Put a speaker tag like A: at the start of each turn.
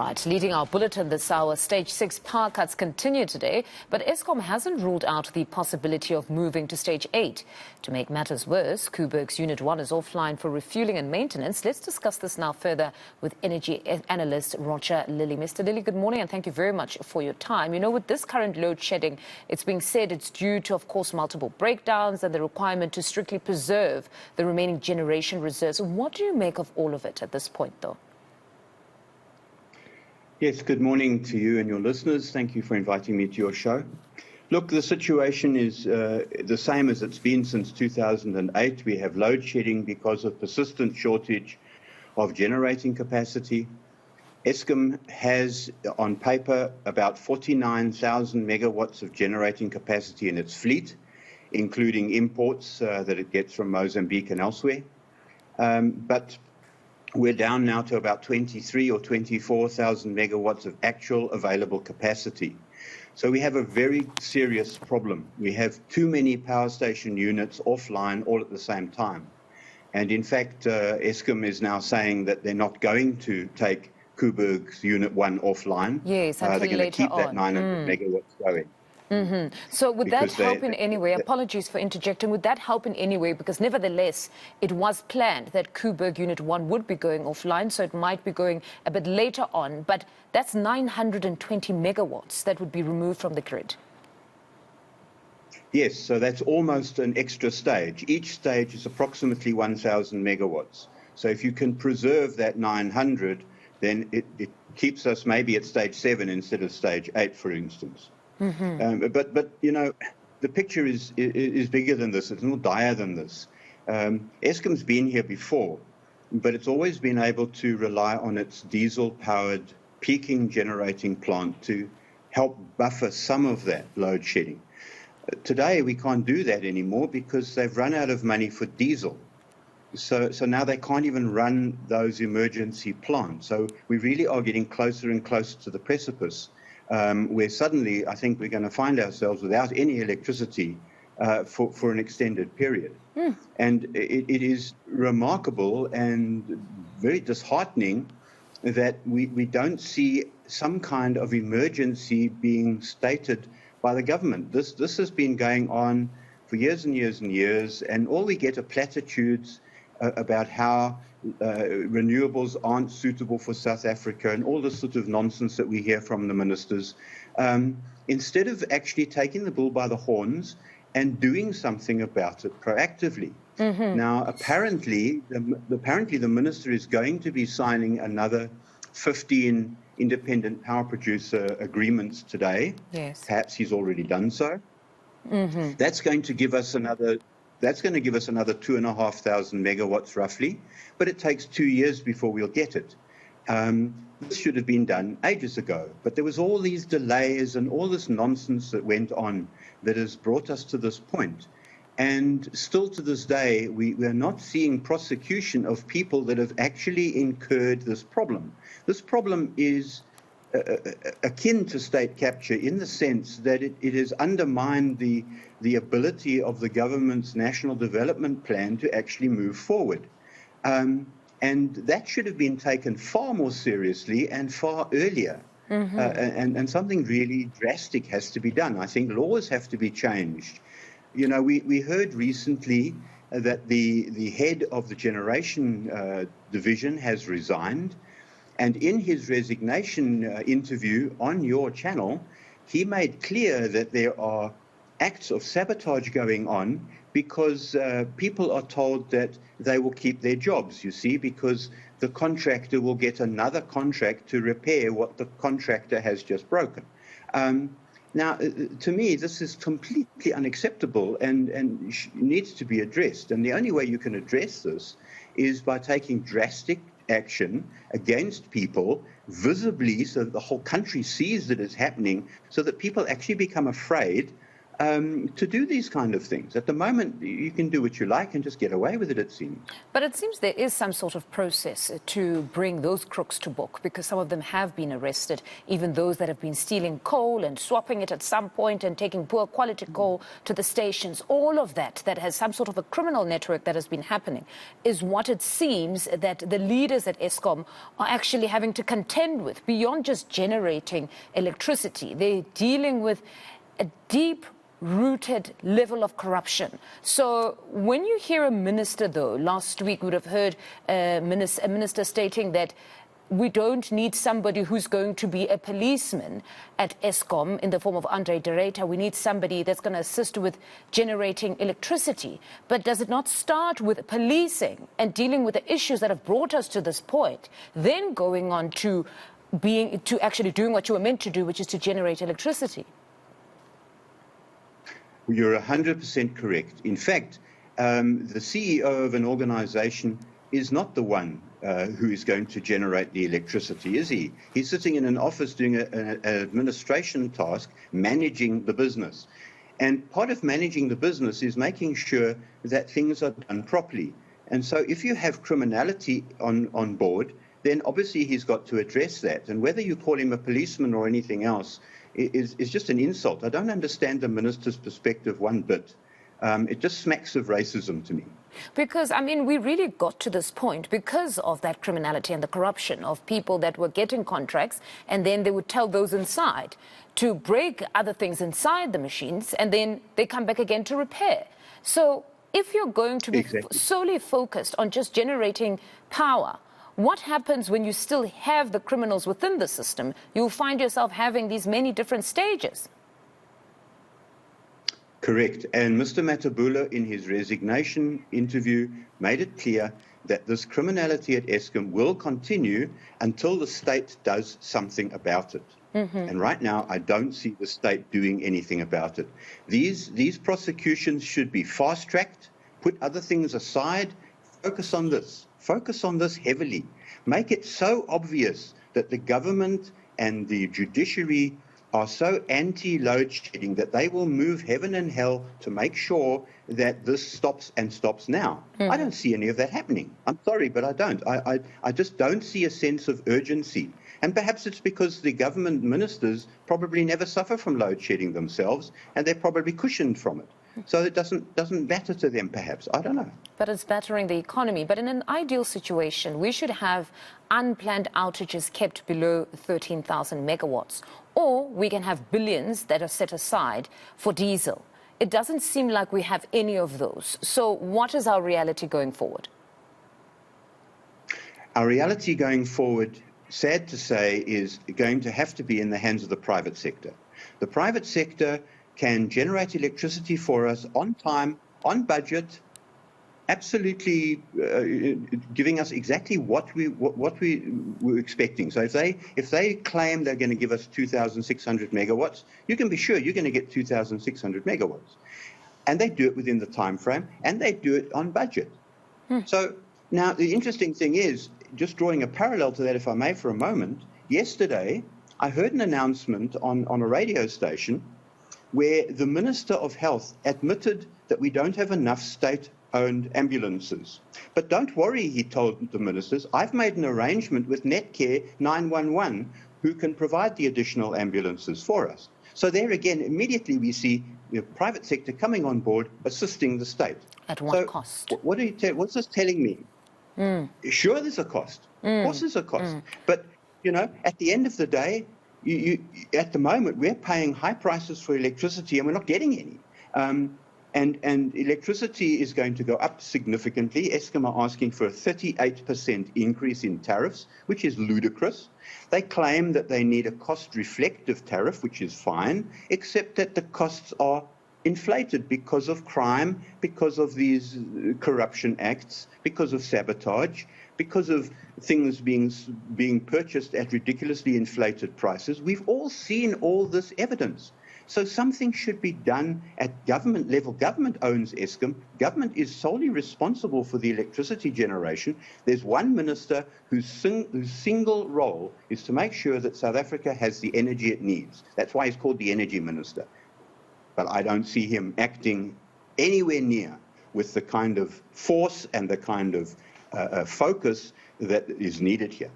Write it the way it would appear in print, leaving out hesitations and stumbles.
A: Right, leading our bulletin this hour, Stage 6 power cuts continue today, but Eskom hasn't ruled out the possibility of moving to Stage 8. To make matters worse, Koeberg's Unit 1 is offline for refueling and maintenance. Let's discuss this now further with energy analyst Roger Lilley. Mr. Lilley, good morning and thank you very much for your time. You know, with this current load shedding, it's being said it's due to, of course, multiple breakdowns and the requirement to strictly preserve the remaining generation reserves. What do you make of all of it at this point, though?
B: Yes, good morning to you and your listeners. Thank you for inviting me to your show. Look, the situation is the same as it's been since 2008. We have load shedding because of persistent shortage of generating capacity. Eskom has, on paper, about 49,000 megawatts of generating capacity in its fleet, including imports that it gets from Mozambique and elsewhere. But we're down now to about 23 or 24,000 megawatts of actual available capacity. So we have a very serious problem. We have too many power station units offline all at the same time. And in fact, Eskom is now saying that they're not going to take Koeberg's Unit 1 offline.
A: Yes, until
B: they're going to keep that 900 megawatts going.
A: So would that help in any way? Apologies for interjecting. Would that help in any way? Because nevertheless, it was planned that Koeberg Unit 1 would be going offline, so it might be going a bit later on. But that's 920 megawatts that would be removed from the grid.
B: Yes, so that's almost an extra stage. Each stage is approximately 1,000 megawatts. So if you can preserve that 900, then it keeps us maybe at stage 7 instead of stage 8, for instance. But you know, the picture is bigger than this. It's more dire than this. Eskom's been here before, but it's always been able to rely on its diesel-powered peaking generating plant to help buffer some of that load shedding. Today, we can't do that anymore because they've run out of money for diesel. So now they can't even run those emergency plants. So we really are getting closer and closer to the precipice. Where suddenly I think we're going to find ourselves without any electricity for an extended period. And it is remarkable and very disheartening that we don't see some kind of emergency being stated by the government. This has been going on for years and years and years, and all we get are platitudes about how renewables aren't suitable for South Africa and all this sort of nonsense that we hear from the ministers, instead of actually taking the bull by the horns and doing something about it proactively. Now, apparently the minister is going to be signing another 15 independent power producer agreements today.
A: Yes.
B: Perhaps he's already done so. That's going to give us another 2,500 megawatts roughly, but it takes 2 years before we'll get it. This should have been done ages ago, but there was all these delays and all this nonsense that went on that has brought us to this point. And still to this day, we are not seeing prosecution of people that have actually incurred this problem. This problem is akin to state capture in the sense that it has undermined the ability of the government's national development plan to actually move forward. And that should have been taken far more seriously and far earlier. And something really drastic has to be done. I think laws have to be changed. You know, we heard recently that the head of the generation division has resigned. And in his resignation interview on your channel, he made clear that there are acts of sabotage going on because people are told that they will keep their jobs, you see, because the contractor will get another contract to repair what the contractor has just broken. Now, to me, this is completely unacceptable and needs to be addressed. And the only way you can address this is by taking drastic action against people visibly so that the whole country sees that it's happening, so that people actually become afraid to do these kind of things. At the moment, you can do what you like and just get away with it, it seems.
A: But it seems there is some sort of process to bring those crooks to book, because some of them have been arrested, even those that have been stealing coal and swapping it at some point and taking poor quality coal to the stations. All of that has some sort of a criminal network that has been happening is what it seems that the leaders at Eskom are actually having to contend with beyond just generating electricity. They're dealing with a deep-rooted level of corruption. So when you hear a minister, though, last week we would have heard a minister stating that we don't need somebody who's going to be a policeman at Eskom in the form of Andre Derrida. We need somebody that's going to assist with generating electricity. But does it not start with policing and dealing with the issues that have brought us to this point, then going on to actually doing what you were meant to do, which is to generate electricity?
B: You're 100% correct. In fact, the CEO of an organization is not the one who is going to generate the electricity, is he? He's sitting in an office doing an administration task, managing the business. And part of managing the business is making sure that things are done properly. And so if you have criminality on board, then obviously he's got to address that. And whether you call him a policeman or anything else is just an insult. I don't understand the minister's perspective one bit. It just smacks of racism to me.
A: Because, I mean, we really got to this point because of that criminality and the corruption of people that were getting contracts, and then they would tell those inside to break other things inside the machines, and then they come back again to repair. So if you're going to be solely focused on just generating power, what happens when you still have the criminals within the system? You'll find yourself having these many different stages.
B: Correct. And Mr. Matabula, in his resignation interview, made it clear that this criminality at Eskom will continue until the state does something about it. And right now, I don't see the state doing anything about it. These prosecutions should be fast-tracked, put other things aside, focus on this. Focus on this heavily. Make it so obvious that the government and the judiciary are so anti-load shedding that they will move heaven and hell to make sure that this stops and stops now. I don't see any of that happening. I'm sorry, but I don't. I just don't see a sense of urgency. And perhaps it's because the government ministers probably never suffer from load shedding themselves, and they're probably cushioned from it. So it doesn't matter to them, perhaps. I don't know.
A: But it's battering the economy. But in an ideal situation, we should have unplanned outages kept below 13,000 megawatts. Or we can have billions that are set aside for diesel. It doesn't seem like we have any of those. So what is our reality going forward?
B: Our reality going forward, sad to say, is going to have to be in the hands of the private sector. The private sector can generate electricity for us on time, on budget, absolutely giving us exactly what we were expecting. So if they claim they're going to give us 2,600 megawatts, you can be sure you're going to get 2,600 megawatts. And they do it within the time frame, and they do it on budget. So now the interesting thing is, just drawing a parallel to that, if I may, for a moment, yesterday I heard an announcement on a radio station where the Minister of Health admitted that we don't have enough state-owned ambulances. But don't worry, he told the ministers, I've made an arrangement with Netcare 911 who can provide the additional ambulances for us. So there again, immediately we see the private sector coming on board, assisting the state.
A: At what cost?
B: What's this telling me? Sure, there's a cost. Of course there's a cost. But, you know, at the end of the day, at the moment, we're paying high prices for electricity and we're not getting any. And electricity is going to go up significantly. Eskom are asking for a 38% increase in tariffs, which is ludicrous. They claim that they need a cost-reflective tariff, which is fine, except that the costs are inflated because of crime, because of these corruption acts, because of sabotage, because of things being purchased at ridiculously inflated prices. We've all seen all this evidence. So something should be done at government level. Government owns Eskom. Government is solely responsible for the electricity generation. There's one minister whose single role is to make sure that South Africa has the energy it needs. That's why he's called the energy minister. but I don't see him acting anywhere near with the kind of force and the kind of focus that is needed here.